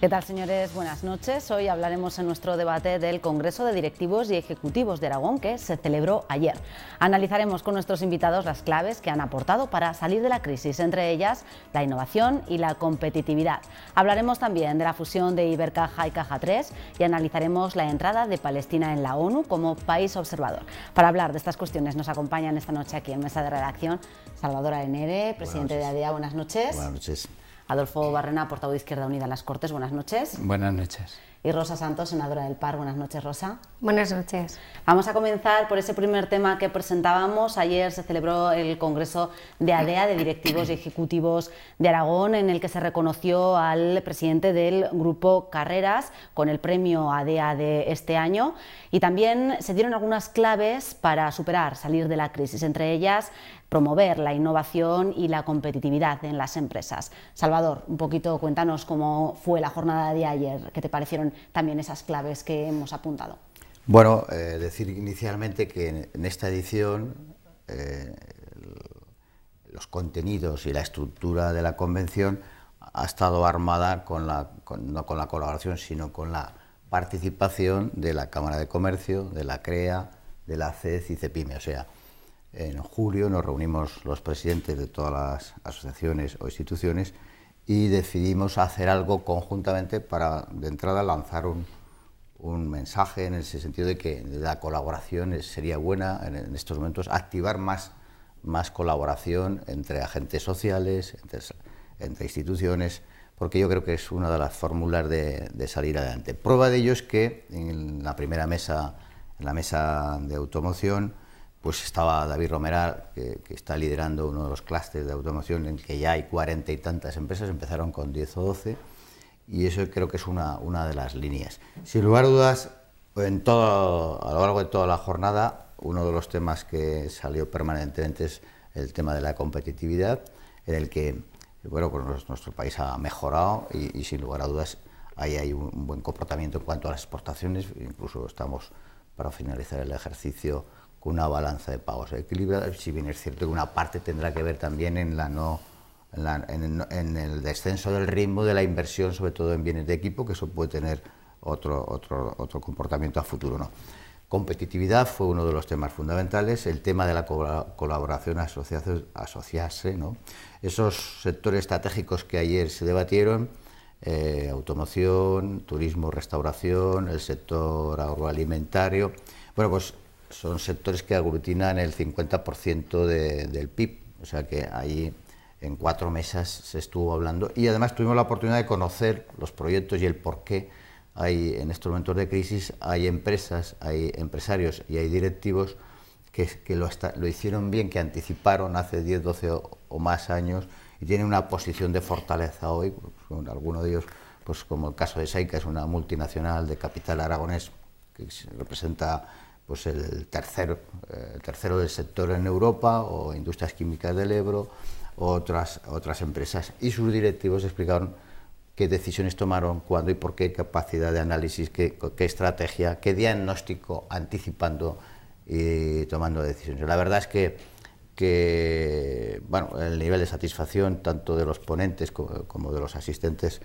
¿Qué tal, señores? Buenas noches. Hoy hablaremos en nuestro debate del Congreso de Directivos y Ejecutivos de Aragón, que se celebró ayer. Analizaremos con nuestros invitados las claves que han aportado para salir de la crisis, entre ellas la innovación y la competitividad. Hablaremos también de la fusión de Ibercaja y Caja 3 y analizaremos la entrada de Palestina en la ONU como país observador. Para hablar de estas cuestiones nos acompañan esta noche aquí en Mesa de Redacción Salvador Arenere, presidente de ADEA. Buenas noches. Buenas noches. Adolfo Barrena, portavoz de Izquierda Unida en las Cortes. Buenas noches. Buenas noches. Y Rosa Santos, senadora del PAR. Buenas noches, Rosa. Buenas noches. Vamos a comenzar por ese primer tema que presentábamos. Ayer se celebró el Congreso de ADEA, de Directivos y Ejecutivos de Aragón, en el que se reconoció al presidente del Grupo Carreras con el premio ADEA de este año, y también se dieron algunas claves para salir de la crisis, entre ellas promover la innovación y la competitividad en las empresas. Salvador, un poquito cuéntanos cómo fue la jornada de ayer, qué te parecieron también esas claves que hemos apuntado. Bueno, decir inicialmente que en esta edición los contenidos y la estructura de la convención ha estado armada no con la colaboración, sino con la participación de la Cámara de Comercio, de la CREA, de la CEZ y CEPIME. O sea, en julio nos reunimos los presidentes de todas las asociaciones o instituciones y decidimos hacer algo conjuntamente para, de entrada, lanzar un mensaje en ese sentido de que la colaboración sería buena en estos momentos, activar más colaboración entre agentes sociales, entre instituciones, porque yo creo que es una de las fórmulas de salir adelante. Prueba de ello es que en la primera mesa, en la mesa de automoción, pues estaba David Romeral, que está liderando uno de los clústeres de automoción en que ya hay 40 y tantas empresas, empezaron con 10 o 12, y eso creo que es una de las líneas. Sin lugar a dudas, a lo largo de toda la jornada, uno de los temas que salió permanentemente es el tema de la competitividad, en el que bueno, pues nuestro país ha mejorado y sin lugar a dudas ahí hay un buen comportamiento en cuanto a las exportaciones. Incluso estamos para finalizar el ejercicio con una balanza de pagos equilibrada, si bien es cierto que una parte tendrá que ver también en el descenso del ritmo de la inversión, sobre todo en bienes de equipo, que eso puede tener otro comportamiento a futuro, ¿no? Competitividad fue uno de los temas fundamentales, el tema de la colaboración, asociarse, ¿no? Esos sectores estratégicos que ayer se debatieron, automoción, turismo, restauración, el sector agroalimentario, bueno, pues son sectores que aglutinan el 50% del PIB, o sea que ahí en 4 mesas se estuvo hablando y además tuvimos la oportunidad de conocer los proyectos y el porqué hay en estos momentos de crisis, hay empresas, hay empresarios y hay directivos que lo hicieron bien, que anticiparon hace 10, 12 o más años y tienen una posición de fortaleza hoy, con algunos de ellos, pues como el caso de Saica, es una multinacional de capital aragonés que representa pues el tercero del sector en Europa, o Industrias Químicas del Ebro, otras empresas, y sus directivos explicaron qué decisiones tomaron, cuándo y por qué, capacidad de análisis, qué estrategia, qué diagnóstico, anticipando y tomando decisiones. La verdad es que bueno, el nivel de satisfacción tanto de los ponentes como de los asistentes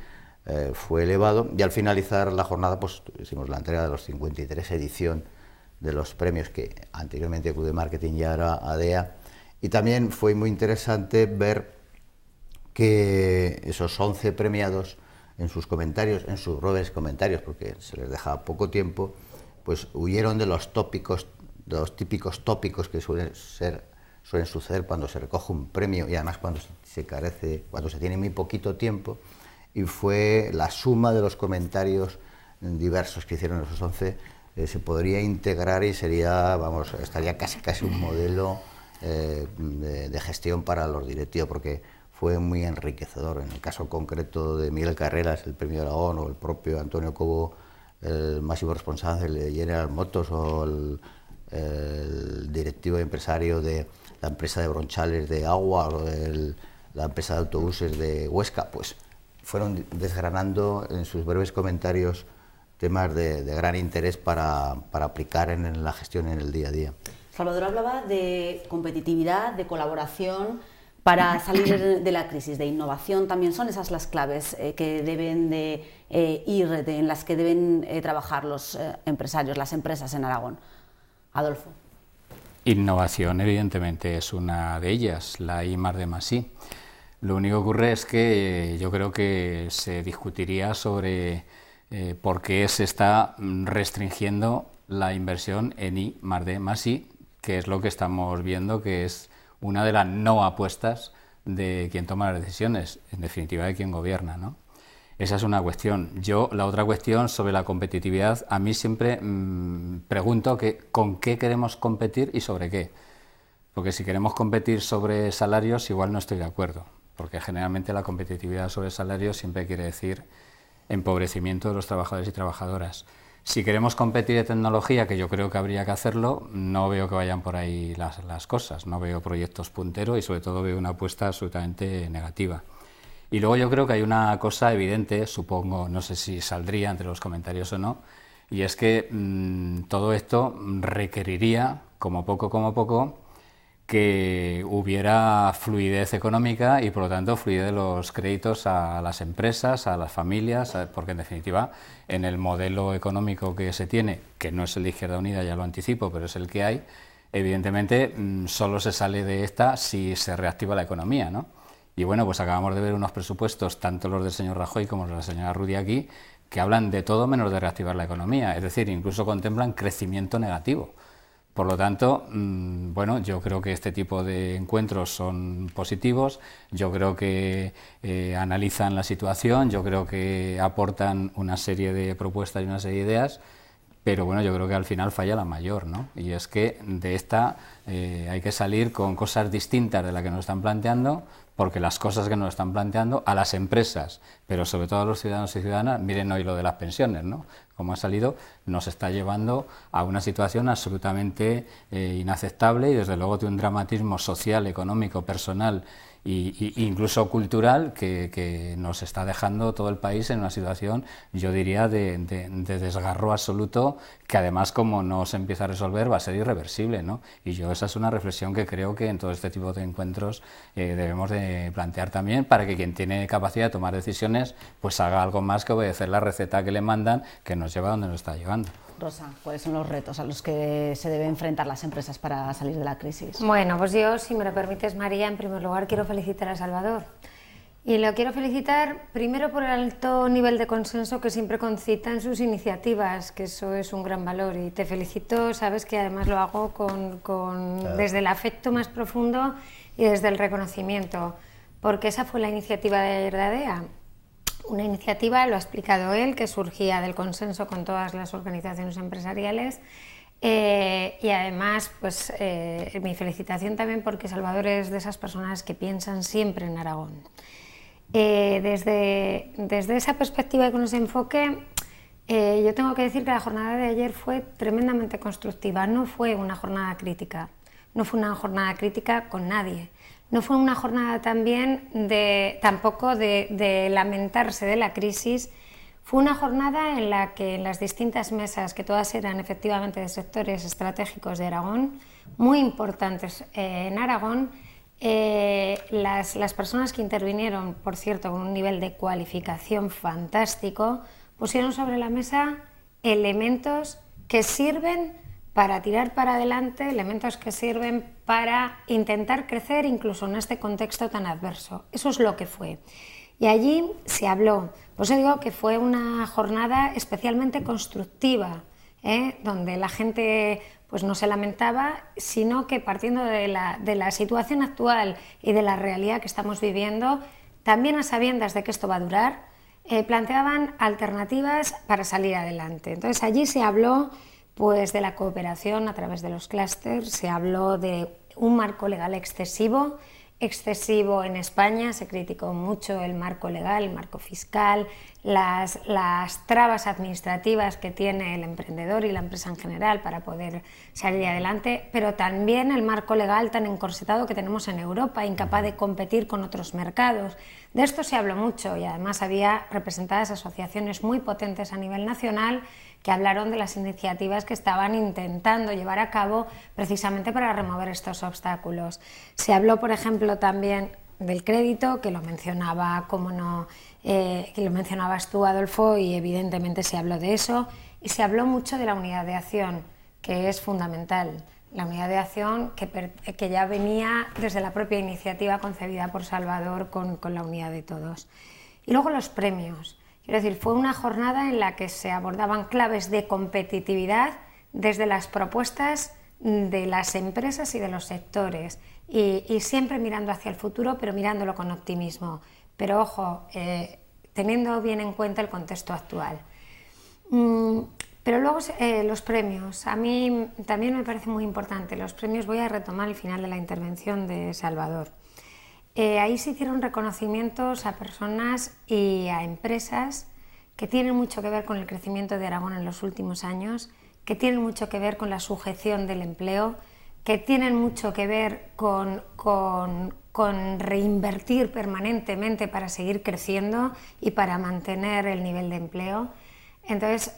fue elevado, y al finalizar la jornada pues hicimos la entrega de los 53 edición de los premios que anteriormente Club de Marketing y ahora ADEA, y también fue muy interesante ver que esos 11 premiados en sus comentarios, en sus breves comentarios, porque se les dejaba poco tiempo, pues huyeron de los típicos tópicos que suelen suceder cuando se recoge un premio y además cuando se tiene muy poquito tiempo, y fue la suma de los comentarios diversos que hicieron esos 11. Se podría integrar y estaría casi un modelo de gestión para los directivos, porque fue muy enriquecedor. En el caso concreto de Miguel Carreras, el premio Aragón, o el propio Antonio Cobo, el máximo responsable de General Motors, o el directivo y empresario de la empresa de Bronchales de agua, o la empresa de autobuses de Huesca, pues fueron desgranando en sus breves comentarios temas de gran interés para aplicar en la gestión en el día a día. Salvador hablaba de competitividad, de colaboración, para salir de la crisis de innovación también son esas las claves que deben de en las que deben trabajar los empresarios, las empresas en Aragón. Adolfo. Innovación, evidentemente, es una de ellas, la I+D+I. Lo único que ocurre es que yo creo que se discutiría sobre por qué se está restringiendo la inversión en I+D+I, que es lo que estamos viendo que es una de las no apuestas de quien toma las decisiones, en definitiva de quien gobierna, ¿no? Esa es una cuestión. La otra cuestión sobre la competitividad, a mí siempre pregunto con qué queremos competir y sobre qué. Porque si queremos competir sobre salarios, igual no estoy de acuerdo, porque generalmente la competitividad sobre salarios siempre quiere decir empobrecimiento de los trabajadores y trabajadoras. Si queremos competir de tecnología, que yo creo que habría que hacerlo, no veo que vayan por ahí las cosas, no veo proyectos punteros y sobre todo veo una apuesta absolutamente negativa. Y luego yo creo que hay una cosa evidente, supongo, no sé si saldría entre los comentarios o no, y es que todo esto requeriría, como poco, que hubiera fluidez económica y por lo tanto fluidez de los créditos a las empresas, a las familias, porque en definitiva en el modelo económico que se tiene, que no es el de Izquierda Unida, ya lo anticipo, pero es el que hay, evidentemente solo se sale de esta si se reactiva la economía, ¿no? Y bueno, pues acabamos de ver unos presupuestos, tanto los del señor Rajoy como los de la señora Rudi aquí, que hablan de todo menos de reactivar la economía, es decir, incluso contemplan crecimiento negativo. Por lo tanto, bueno, yo creo que este tipo de encuentros son positivos, yo creo que analizan la situación, yo creo que aportan una serie de propuestas y una serie de ideas, pero bueno, yo creo que al final falla la mayor, ¿no? Y es que de esta hay que salir con cosas distintas de las que nos están planteando, porque las cosas que nos están planteando a las empresas, pero sobre todo a los ciudadanos y ciudadanas, miren hoy lo de las pensiones, ¿no? Como ha salido, nos está llevando a una situación absolutamente inaceptable y desde luego de un dramatismo social, económico, personal e incluso cultural que nos está dejando todo el país en una situación, yo diría, de desgarro absoluto, que además como no se empieza a resolver va a ser irreversible, ¿no? Y yo esa es una reflexión que creo que en todo este tipo de encuentros debemos de plantear también, para que quien tiene capacidad de tomar decisiones pues haga algo más que obedecer la receta que le mandan, que nos lleva a donde nos está llevando. Rosa, ¿cuáles son los retos a los que se deben enfrentar las empresas para salir de la crisis? Bueno, pues yo, si me lo permites, María, en primer lugar quiero felicitar a Salvador. Y lo quiero felicitar primero por el alto nivel de consenso que siempre concita en sus iniciativas, que eso es un gran valor. Y te felicito, sabes que además lo hago desde el afecto más profundo y desde el reconocimiento, porque esa fue la iniciativa de ayer de ADEA. Una iniciativa, lo ha explicado él, que surgía del consenso con todas las organizaciones empresariales y además pues, mi felicitación también porque Salvador es de esas personas que piensan siempre en Aragón. Desde esa perspectiva y con ese enfoque, yo tengo que decir que la jornada de ayer fue tremendamente constructiva, no fue una jornada crítica, no fue una jornada crítica con nadie. No fue una jornada también tampoco de lamentarse de la crisis, fue una jornada en la que en las distintas mesas, que todas eran efectivamente de sectores estratégicos de Aragón, muy importantes en Aragón, las personas que intervinieron, por cierto, con un nivel de cualificación fantástico, pusieron sobre la mesa elementos que sirven para tirar para adelante, elementos que sirven para intentar crecer incluso en este contexto tan adverso. Eso es lo que fue. Y allí se habló, por eso digo que fue una jornada especialmente constructiva, donde la gente pues no se lamentaba, sino que partiendo de la situación actual y de la realidad que estamos viviendo, también a sabiendas de que esto va a durar, planteaban alternativas para salir adelante. Entonces allí se habló pues de la cooperación a través de los clústeres, se habló de un marco legal excesivo en España, se criticó mucho el marco legal, el marco fiscal, las trabas administrativas que tiene el emprendedor y la empresa en general para poder salir adelante, pero también el marco legal tan encorsetado que tenemos en Europa, incapaz de competir con otros mercados. De esto se habló mucho y además había representadas asociaciones muy potentes a nivel nacional que hablaron de las iniciativas que estaban intentando llevar a cabo precisamente para remover estos obstáculos. Se habló, por ejemplo, también del crédito, que lo mencionaba, como no, que lo mencionabas tú, Adolfo, y evidentemente se habló de eso, y se habló mucho de la unidad de acción, que es fundamental. La unidad de acción que ya venía desde la propia iniciativa concebida por Salvador con la unidad de todos. Y luego los premios. Quiero decir, fue una jornada en la que se abordaban claves de competitividad desde las propuestas de las empresas y de los sectores, y siempre mirando hacia el futuro, pero mirándolo con optimismo. Pero ojo, teniendo bien en cuenta el contexto actual. Pero luego los premios, a mí también me parece muy importante. Los premios, voy a retomar el final de la intervención de Salvador. Ahí se hicieron reconocimientos a personas y a empresas que tienen mucho que ver con el crecimiento de Aragón en los últimos años, que tienen mucho que ver con la sujeción del empleo, que tienen mucho que ver con reinvertir permanentemente para seguir creciendo y para mantener el nivel de empleo. Entonces,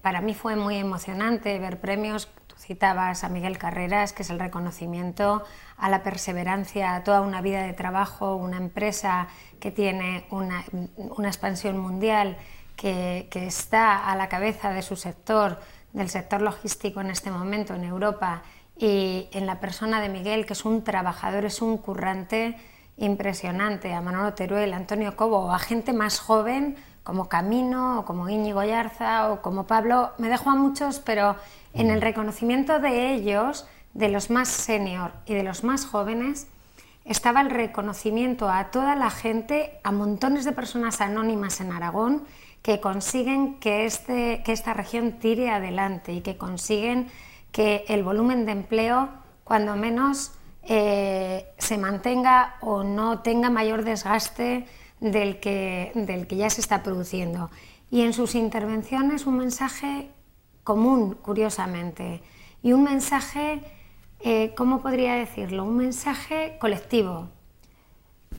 para mí fue muy emocionante ver premios. Tú citabas a Miguel Carreras, que es el reconocimiento a la perseverancia, a toda una vida de trabajo, una empresa que tiene una expansión mundial, que está a la cabeza de su sector, del sector logístico en este momento en Europa, y en la persona de Miguel, que es un trabajador, es un currante impresionante, a Manolo Teruel, a Antonio Cobo, o a gente más joven como Camino, o como Íñigo Yarza, o como Pablo. Me dejo a muchos, pero en el reconocimiento de ellos, de los más senior y de los más jóvenes, estaba el reconocimiento a toda la gente, a montones de personas anónimas en Aragón, que consiguen que esta región tire adelante y que consiguen que el volumen de empleo, cuando menos, se mantenga o no tenga mayor desgaste del que ya se está produciendo. Y en sus intervenciones un mensaje común, curiosamente, y un mensaje, ¿cómo podría decirlo? Un mensaje colectivo.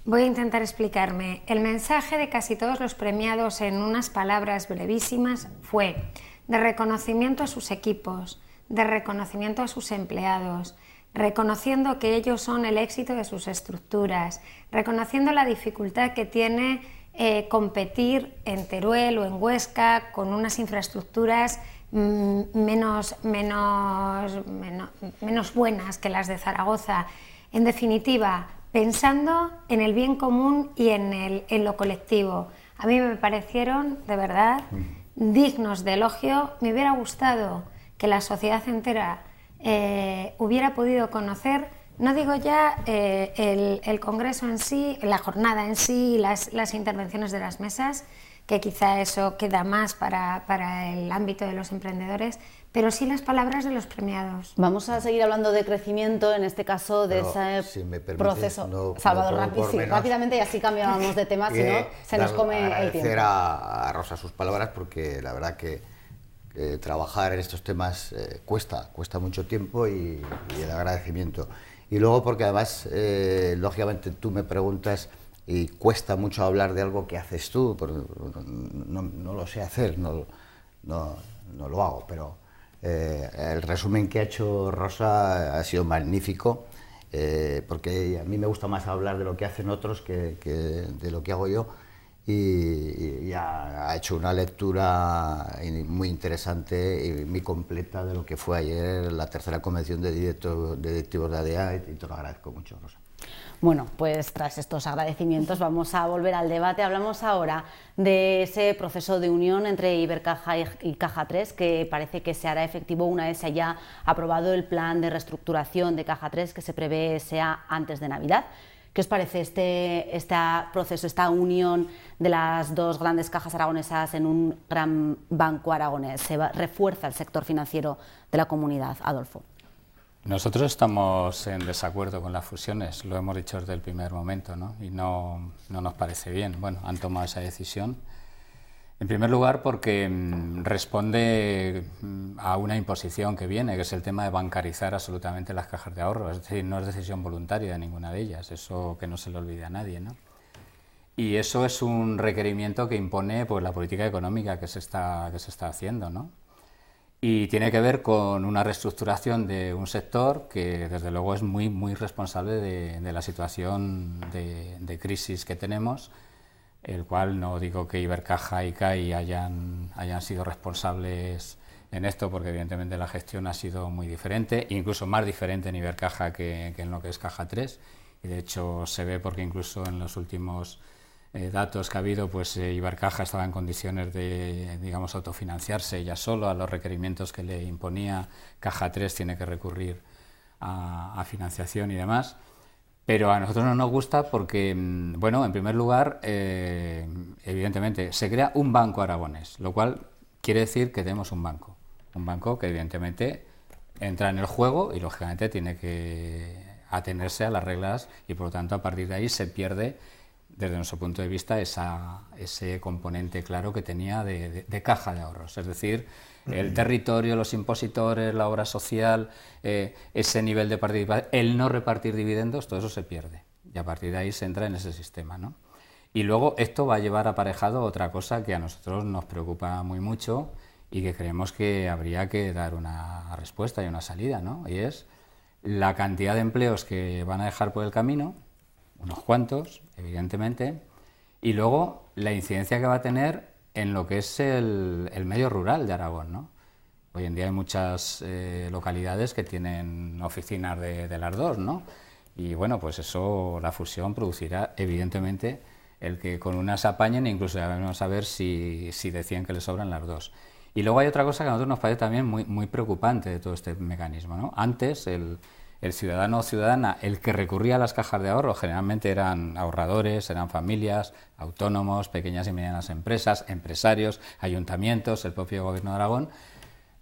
Voy a intentar explicarme. El mensaje de casi todos los premiados, en unas palabras brevísimas, fue de reconocimiento a sus equipos, de reconocimiento a sus empleados, reconociendo que ellos son el éxito de sus estructuras, reconociendo la dificultad que tiene competir en Teruel o en Huesca con unas infraestructuras menos buenas que las de Zaragoza. En definitiva, pensando en el bien común y en lo colectivo. A mí me parecieron, de verdad, dignos de elogio. Me hubiera gustado que la sociedad entera hubiera podido conocer, no digo ya el congreso en sí, la jornada en sí, las intervenciones de las mesas, que quizá eso queda más para el ámbito de los emprendedores, pero sí las palabras de los premiados. Vamos a seguir hablando de crecimiento, en este caso de ese proceso. Salvador, rápidamente, y así cambiamos de tema, si no se nos come el tiempo. Agradecer a Rosa sus palabras, porque la verdad que trabajar en estos temas cuesta mucho tiempo, y el agradecimiento. Y luego porque además, lógicamente, tú me preguntas y cuesta mucho hablar de algo que haces tú, porque no lo sé hacer, no lo hago, pero el resumen que ha hecho Rosa ha sido magnífico, porque a mí me gusta más hablar de lo que hacen otros que de lo que hago yo, y ha hecho una lectura muy interesante y muy completa de lo que fue ayer la tercera convención de directivos de ADEA, y te lo agradezco mucho, Rosa. Bueno, pues tras estos agradecimientos vamos a volver al debate. Hablamos ahora de ese proceso de unión entre Ibercaja y Caja 3, que parece que se hará efectivo una vez se haya aprobado el plan de reestructuración de Caja 3, que se prevé sea antes de Navidad. ¿Qué os parece este proceso, esta unión de las dos grandes cajas aragonesas en un gran banco aragonés? ¿Se refuerza el sector financiero de la comunidad? Adolfo. Nosotros estamos en desacuerdo con las fusiones, lo hemos dicho desde el primer momento, ¿no? Y no nos parece bien. Bueno, han tomado esa decisión. En primer lugar, porque responde a una imposición que viene, que es el tema de bancarizar absolutamente las cajas de ahorro. Es decir, no es decisión voluntaria de ninguna de ellas, eso que no se le olvide a nadie, ¿no? Y eso es un requerimiento que impone pues, la política económica que se está haciendo, ¿no? Y tiene que ver con una reestructuración de un sector que desde luego es muy, muy responsable de la situación de crisis que tenemos, el cual no digo que Ibercaja y CAI hayan sido responsables en esto, porque evidentemente la gestión ha sido muy diferente, incluso más diferente en Ibercaja que en lo que es Caja 3, y de hecho se ve porque incluso en los últimos datos que ha habido, pues Ibercaja estaba en condiciones de, digamos, autofinanciarse ya solo a los requerimientos que le imponía. Caja 3 tiene que recurrir a financiación y demás. Pero a nosotros no nos gusta porque, bueno, en primer lugar, evidentemente, se crea un banco aragonés, lo cual quiere decir que tenemos un banco que evidentemente entra en el juego y lógicamente tiene que atenerse a las reglas y por lo tanto a partir de ahí se pierde, desde nuestro punto de vista, ese componente claro que tenía de caja de ahorros, es decir, el territorio, los impositores, la obra social, ese nivel de participación, el no repartir dividendos, todo eso se pierde y a partir de ahí se entra en ese sistema, ¿no? Y luego esto va a llevar aparejado otra cosa que a nosotros nos preocupa muy mucho y que creemos que habría que dar una respuesta y una salida, ¿no? Y es la cantidad de empleos que van a dejar por el camino, unos cuantos, evidentemente, y luego la incidencia que va a tener en lo que es el medio rural de Aragón, ¿no? Hoy en día hay muchas localidades que tienen oficinas de las dos, ¿no? Y bueno, pues eso, la fusión producirá, evidentemente, el que con una se apañen, incluso ya vamos a ver si decían que les sobran las dos. Y luego hay otra cosa que a nosotros nos parece también muy, muy preocupante de todo este mecanismo, ¿no? Antes, el ciudadano o ciudadana, el que recurría a las cajas de ahorro, generalmente eran ahorradores, eran familias, autónomos, pequeñas y medianas empresas, empresarios, ayuntamientos, el propio Gobierno de Aragón.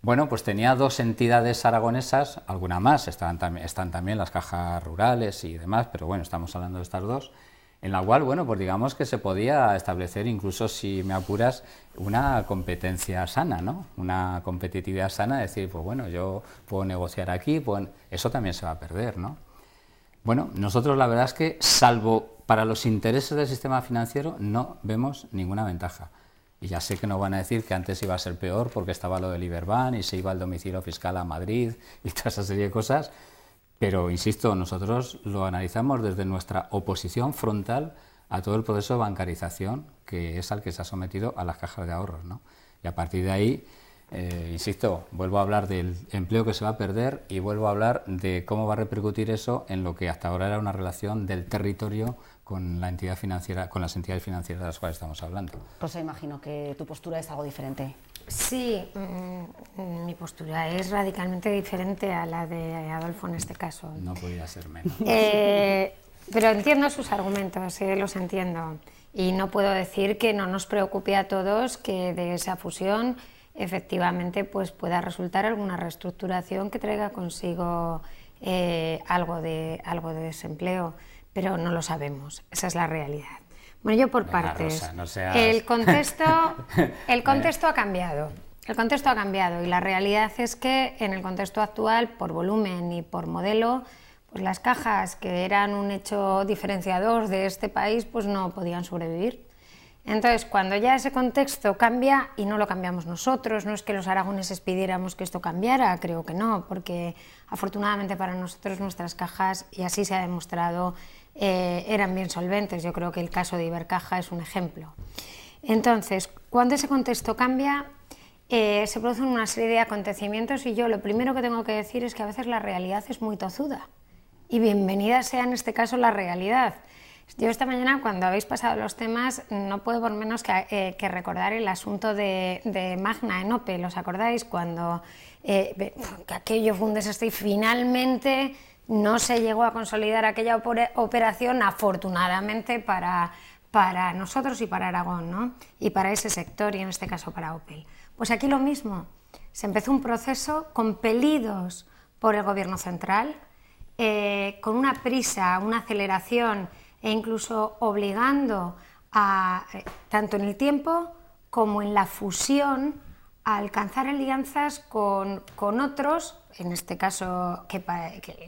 Bueno, pues tenía dos entidades aragonesas, alguna más, están también las cajas rurales y demás, pero bueno, estamos hablando de estas dos, en la cual, bueno, pues digamos que se podía establecer, incluso si me apuras, una competencia sana, ¿no? Una competitividad sana, decir, pues bueno, yo puedo negociar aquí, eso también se va a perder, ¿no? Bueno, nosotros la verdad es que, salvo para los intereses del sistema financiero, no vemos ninguna ventaja. Y ya sé que nos van a decir que antes iba a ser peor porque estaba lo del Iberban y se iba el domicilio fiscal a Madrid y toda esa serie de cosas. Pero, insisto, nosotros lo analizamos desde nuestra oposición frontal a todo el proceso de bancarización que es al que se ha sometido a las cajas de ahorros, ¿no? Y a partir de ahí, insisto, vuelvo a hablar del empleo que se va a perder y vuelvo a hablar de cómo va a repercutir eso en lo que hasta ahora era una relación del territorio con la entidad financiera, con las entidades financieras de las cuales estamos hablando. Pues imagino que tu postura es algo diferente. Sí, mi postura es radicalmente diferente a la de Adolfo en este caso. No podía ser menos. Pero entiendo sus argumentos, los entiendo. Y no puedo decir que no nos preocupe a todos que de esa fusión efectivamente pues pueda resultar alguna reestructuración que traiga consigo algo de desempleo, pero no lo sabemos, esa es la realidad. Bueno, yo por partes. Rosa, no seas... El contexto ha cambiado. El contexto ha cambiado y la realidad es que en el contexto actual, por volumen y por modelo, pues las cajas que eran un hecho diferenciador de este país pues no podían sobrevivir. Entonces, cuando ya ese contexto cambia, y no lo cambiamos nosotros, no es que los aragoneses pidiéramos que esto cambiara, creo que no, porque afortunadamente para nosotros nuestras cajas, y así se ha demostrado, eran bien solventes. Yo creo que el caso de Ibercaja es un ejemplo. Entonces, cuando ese contexto cambia, se producen una serie de acontecimientos y yo lo primero que tengo que decir es que a veces la realidad es muy tozuda y bienvenida sea en este caso la realidad. Yo esta mañana, cuando habéis pasado los temas, no puedo por menos que recordar el asunto de Magna en Opel. ¿Os acordáis? Cuando que aquello fue un desastre y finalmente no se llegó a consolidar aquella operación, afortunadamente para nosotros y para Aragón, ¿no? Y para ese sector, y en este caso para Opel. Pues aquí lo mismo, se empezó un proceso compelidos por el Gobierno central, con una prisa, una aceleración e incluso obligando a, tanto en el tiempo como en la fusión, a alcanzar alianzas con otros, en este caso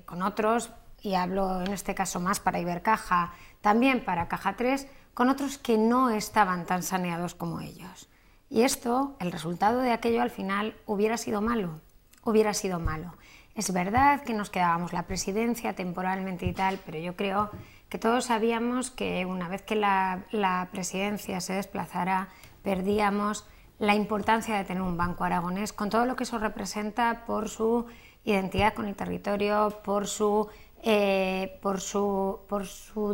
con otros y hablo en este caso más para Ibercaja, también para Caja 3, con otros que no estaban tan saneados como ellos. Y esto, el resultado de aquello al final hubiera sido malo, hubiera sido malo. Es verdad que nos quedábamos la presidencia temporalmente y tal, pero yo creo que todos sabíamos que una vez que la presidencia se desplazara, perdíamos la importancia de tener un banco aragonés, con todo lo que eso representa por su identidad con el territorio, por su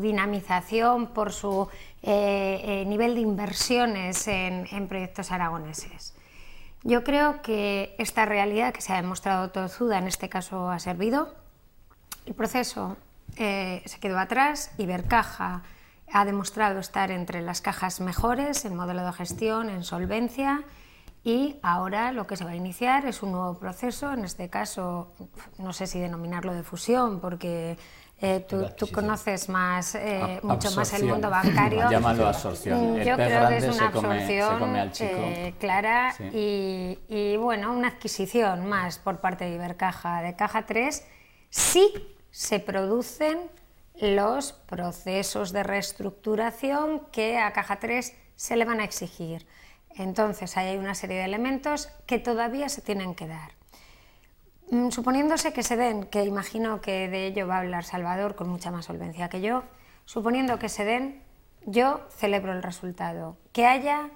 dinamización, por su nivel de inversiones en proyectos aragoneses. Yo creo que esta realidad que se ha demostrado tozuda en este caso ha servido. El proceso se quedó atrás. Ibercaja ha demostrado estar entre las cajas mejores en modelo de gestión, en solvencia, y ahora lo que se va a iniciar es un nuevo proceso, en este caso no sé si denominarlo de fusión, porque tú conoces más, mucho más el mundo bancario. Llámalo absorción. Yo creo que es una absorción se come al chico. Clara, sí. y bueno, una adquisición más por parte de Ibercaja de Caja 3, sí se producen los procesos de reestructuración que a Caja 3 se le van a exigir. Entonces, ahí hay una serie de elementos que todavía se tienen que dar. Suponiéndose que se den, que imagino que de ello va a hablar Salvador con mucha más solvencia que yo, suponiendo que se den, yo celebro el resultado. Que haya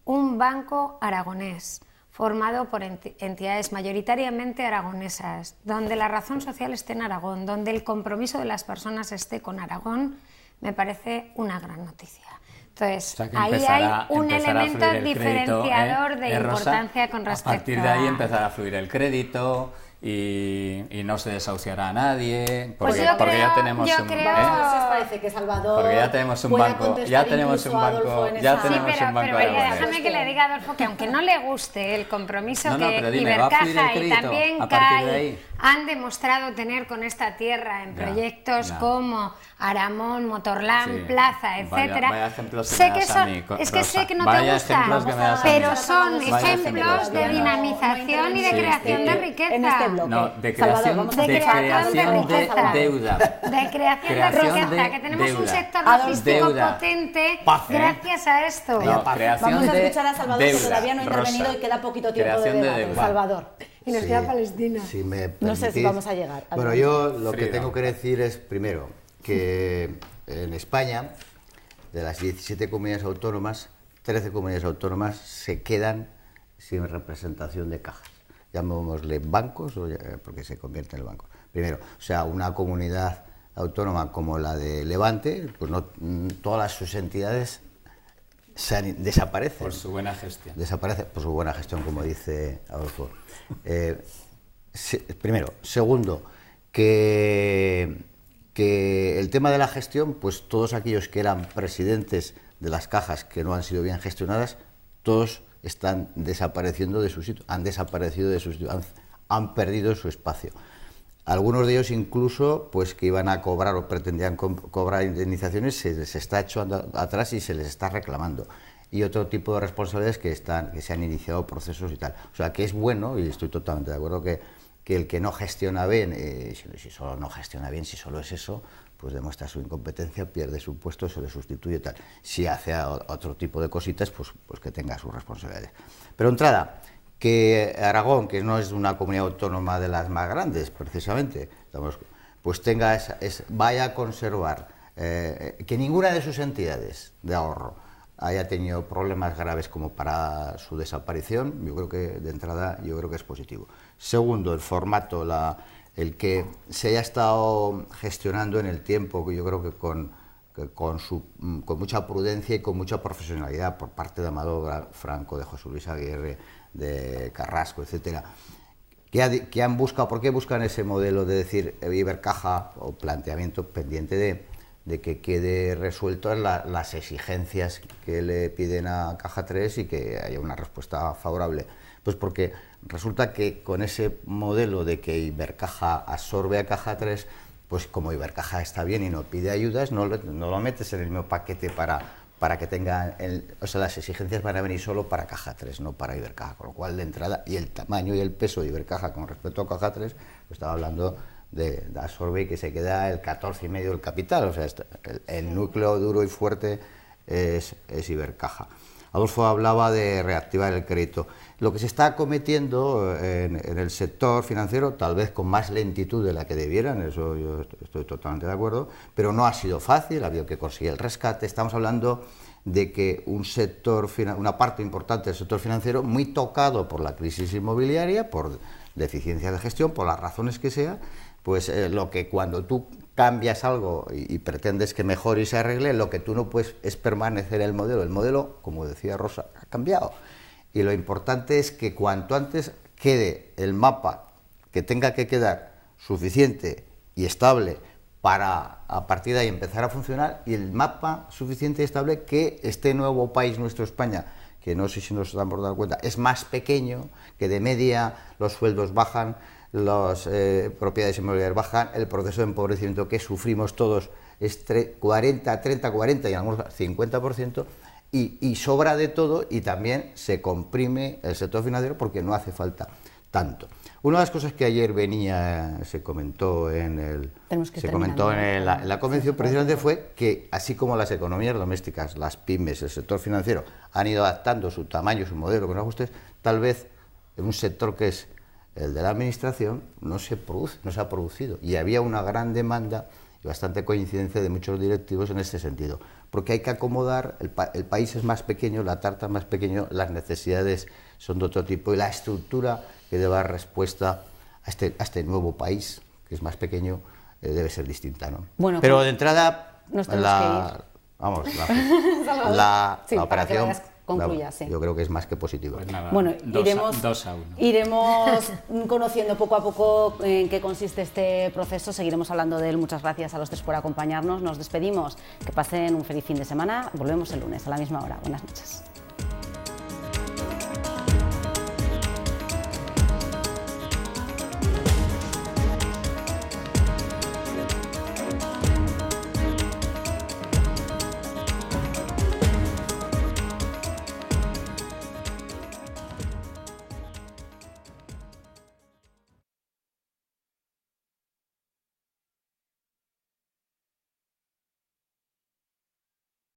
un banco aragonés formado por entidades mayoritariamente aragonesas, donde la razón social esté en Aragón, donde el compromiso de las personas esté con Aragón, me parece una gran noticia. Entonces, o sea, ahí hay un elemento diferenciador de importancia con respecto a... A partir de ahí empezará a fluir el crédito y no se desahuciará a nadie, porque ya tenemos un... os parece que Salvador porque ya tenemos un banco, ya tenemos un banco, pero déjame que le diga a Adolfo que aunque no le guste el compromiso que Ibercaja y también CAI han demostrado tener con esta tierra en proyectos como Aramón, Motorland, Plaza, etcétera. Vaya sé que son, es que sé que no te gustan, pero son ejemplos de dinamización y de creación de riqueza. No, de creación de deuda. De creación de riqueza, que tenemos un sector logístico potente gracias a esto. No, vamos a escuchar a Salvador, que todavía no ha intervenido y queda poquito tiempo de debate. Salvador. Y nos queda Palestina. Si me permitís, no sé si vamos a llegar. Bueno, yo lo que tengo que decir es, primero, que en España, de las 17 comunidades autónomas, 13 comunidades autónomas se quedan sin representación de cajas. Llamémosle bancos, porque se convierte en el banco. Primero, o sea, una comunidad autónoma como la de Levante, pues no, todas sus entidades desaparecen. Por su buena gestión. Desaparece por su buena gestión, como dice Adolfo. Primero. Segundo, que el tema de la gestión, pues todos aquellos que eran presidentes de las cajas que no han sido bien gestionadas, todos están desapareciendo de su sitio, han desaparecido de su sitio, han perdido su espacio. Algunos de ellos incluso, pues que iban a cobrar o pretendían cobrar indemnizaciones, se les está echando atrás y se les está reclamando. Y otro tipo de responsabilidades que se han iniciado procesos y tal. O sea, que es bueno, y estoy totalmente de acuerdo, que el que no gestiona bien, si solo no gestiona bien, si solo es eso, pues demuestra su incompetencia, pierde su puesto, se le sustituye y tal. Si hace otro tipo de cositas, pues que tenga sus responsabilidades. Pero entrada, que Aragón, que no es una comunidad autónoma de las más grandes, precisamente, pues vaya a conservar que ninguna de sus entidades de ahorro haya tenido problemas graves como para su desaparición. Yo creo que de entrada es positivo. Segundo, el formato, el que se haya estado gestionando en el tiempo, que yo creo que con mucha prudencia y con mucha profesionalidad por parte de Amado Franco, de José Luis Aguirre, de Carrasco, etcétera, que han buscado. ¿Por qué buscan ese modelo de decir Ibercaja o planteamiento pendiente de que quede resuelto las exigencias que le piden a Caja 3 y que haya una respuesta favorable? Pues porque resulta que con ese modelo de que Ibercaja absorbe a Caja 3, pues como Ibercaja está bien y no pide ayudas, no lo metes en el mismo paquete para que tenga... o sea, las exigencias van a venir solo para Caja 3, no para Ibercaja, con lo cual de entrada, y el tamaño y el peso de Ibercaja con respecto a Caja 3, pues estaba hablando de absorbe y que se queda el 14,5% del capital. O sea, el núcleo duro y fuerte es Ibercaja. Adolfo hablaba de reactivar el crédito. Lo que se está cometiendo en el sector financiero, tal vez con más lentitud de la que debieran, eso yo estoy totalmente de acuerdo, pero no ha sido fácil, ha habido que conseguir el rescate. Estamos hablando de que una parte importante del sector financiero, muy tocado por la crisis inmobiliaria, por deficiencia de gestión, por las razones que sea, pues lo que cuando tú cambias algo y pretendes que mejore y se arregle, lo que tú no puedes es permanecer en el modelo. El modelo, como decía Rosa, ha cambiado. Y lo importante es que cuanto antes quede el mapa que tenga que quedar suficiente y estable para a partir de ahí empezar a funcionar, y el mapa suficiente y estable que este nuevo país, nuestro España, que no sé si nos estamos dando cuenta, es más pequeño, que de media los sueldos bajan, las propiedades inmobiliarias bajan, el proceso de empobrecimiento que sufrimos todos es 30, 40 y algunos 50%, y sobra de todo, y también se comprime el sector financiero porque no hace falta tanto. Una de las cosas que ayer se comentó en la convención, precisamente fue que, así como las economías domésticas, las pymes, el sector financiero han ido adaptando su tamaño, su modelo con ajustes, tal vez en un sector que es el de la administración no se ha producido, y había una gran demanda y bastante coincidencia de muchos directivos en este sentido, porque hay que acomodar, el país es más pequeño, la tarta es más pequeña, las necesidades son de otro tipo, y la estructura que debe dar respuesta a este nuevo país, que es más pequeño, debe ser distinta, ¿no? Bueno, pero de entrada, la operación concluya, sí. Yo creo que es más que positivo. Pues nada, bueno, 2-1. Iremos conociendo poco a poco en qué consiste este proceso, seguiremos hablando de él. Muchas gracias a los tres por acompañarnos, nos despedimos, que pasen un feliz fin de semana, volvemos el lunes a la misma hora. Buenas noches.